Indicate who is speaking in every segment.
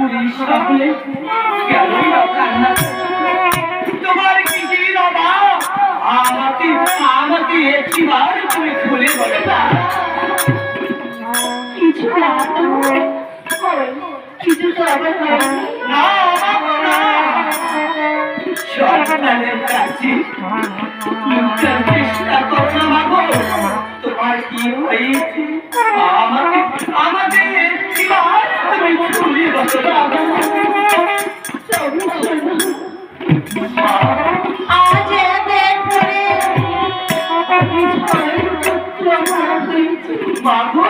Speaker 1: Police সকলে কেনই বা কান্না তোমার কিছুই না মা আমাকে আমাকে একটিবার তুমি খুলে বলে না
Speaker 2: কিছু না কিছু তো আবার
Speaker 1: না সন্তানের কাছে লুকার চেষ্টা করো না মাগো তোমার কি হয়েছে আমাকে আমাকে একটিবার তুমি খুলে বলো
Speaker 2: আজ
Speaker 1: মাগো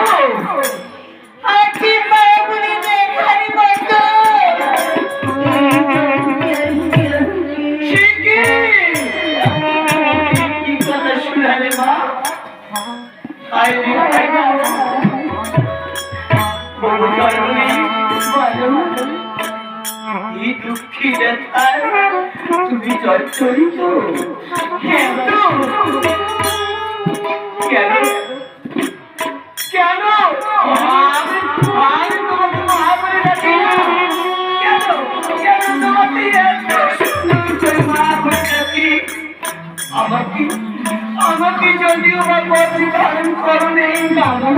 Speaker 2: আজকে মায়াপুরি দেখারি বন্ধ
Speaker 1: কি কথা শুনালে মা আয় রে এই দুঃখী ব্যথায় তুমি জর্জরিত কেন কেন কেন আমি তোমাকে মা বলে ডাকি না কেন কেন তোমাকে মা বলে ডাকি আমাকে আমাকে যদিও বা গর্ভে ধারণ করো নেই জানো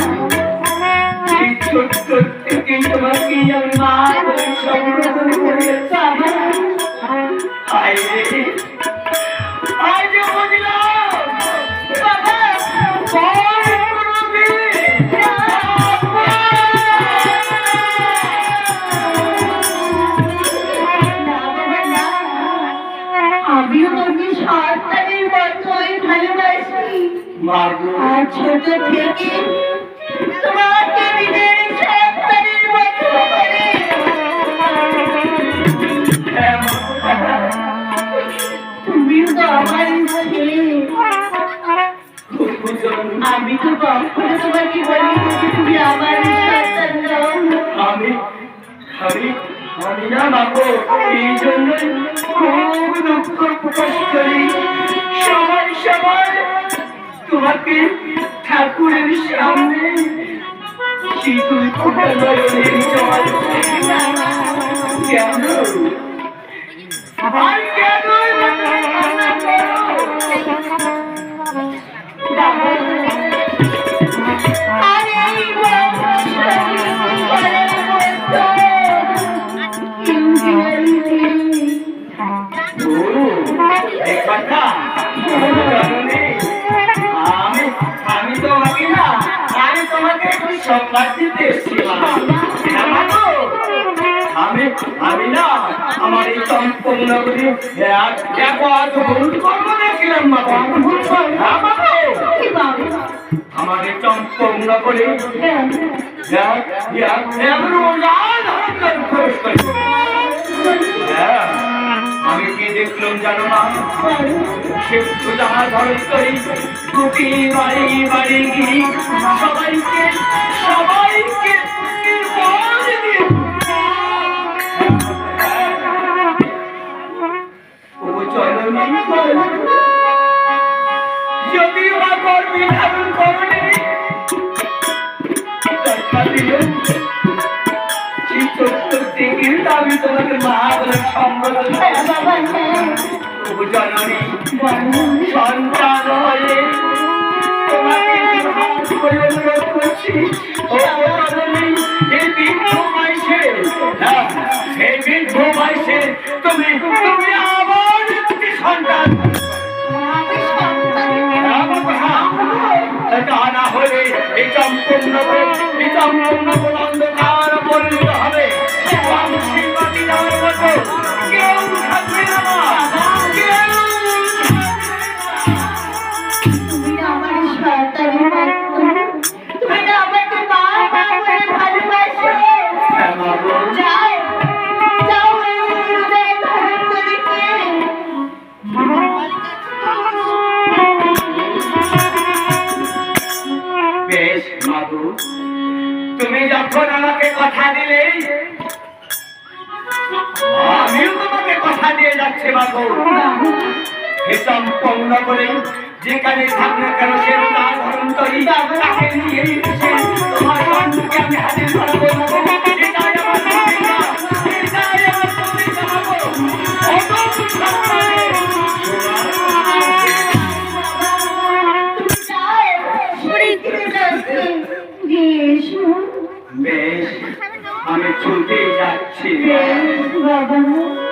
Speaker 1: সেই ছোট্ট থেকে তোমাকে আমি মা বলে সম্বোধন করেছি আয় রে আয় যে বুঝলাম বাবা
Speaker 2: আমিও তোকে সন্তানের মতোই ভালোবাসি আর ছোট থেকে তোমাকে নিজের সন্তানের মতো করে তুমিও তো আমার ছেলে আমি তো কখনো তোমাকে বলি তুমি আমার সন্তান দাও
Speaker 1: আমি আমি আমি না বাবু এই জন্য খুব দুঃখ প্রকাশ করি সবাই সবাই তোমাকে ঠাকুরের সামনে শীতল ফুটানোর জল কেন আর কেন আমি তোমাকে না আমি তোমাকে সংবাদ দিতে এসেছিলাম আমি না আমার এই চম্পক নগরী এক ভুল কর্ম দেখলাম আমার এই চম্পক নগরী আমি কি দেখলাম জানো না সে পূজা ধরন করি দুটি বাড়ি বাড়ি গিয়ে সবাইকে সবাইকে যদিও বা কর্মী ধারণ করনি আমি তোমাকে মা বলে সম্বোধন জননী সন্তান হয়ে তোমাকে অনুরোধ করছি ও জননী এই বৃদ্ধ বয়সে সেই বৃদ্ধ বয়সে তুমি তুমি আবার একটি সন্তান তা না হলে এই সম্পূর্ণ অন্ধকার পরিণত হবে কেউ থাকবে না
Speaker 2: তুমি আমার সন্তানের তুমি না আমাকে মা মা বলে ভালোবাসো যাও যাও হৃদয় ধারণ করে
Speaker 1: বেশ মাধু তুমি যখন আমাকে কথা দিলে আমিও তোমাকে কথা দিয়ে যাচ্ছে বাবু হিসাব পূর্ণ করে যেখানে থাকলে কেন সে তার ধরন তৈরি তাকে নিয়ে তোমার সন্তানকে আমি হাজির করাবো এটাই আমার বেশ, আমি ছুটে যাচ্ছি।
Speaker 2: বাবা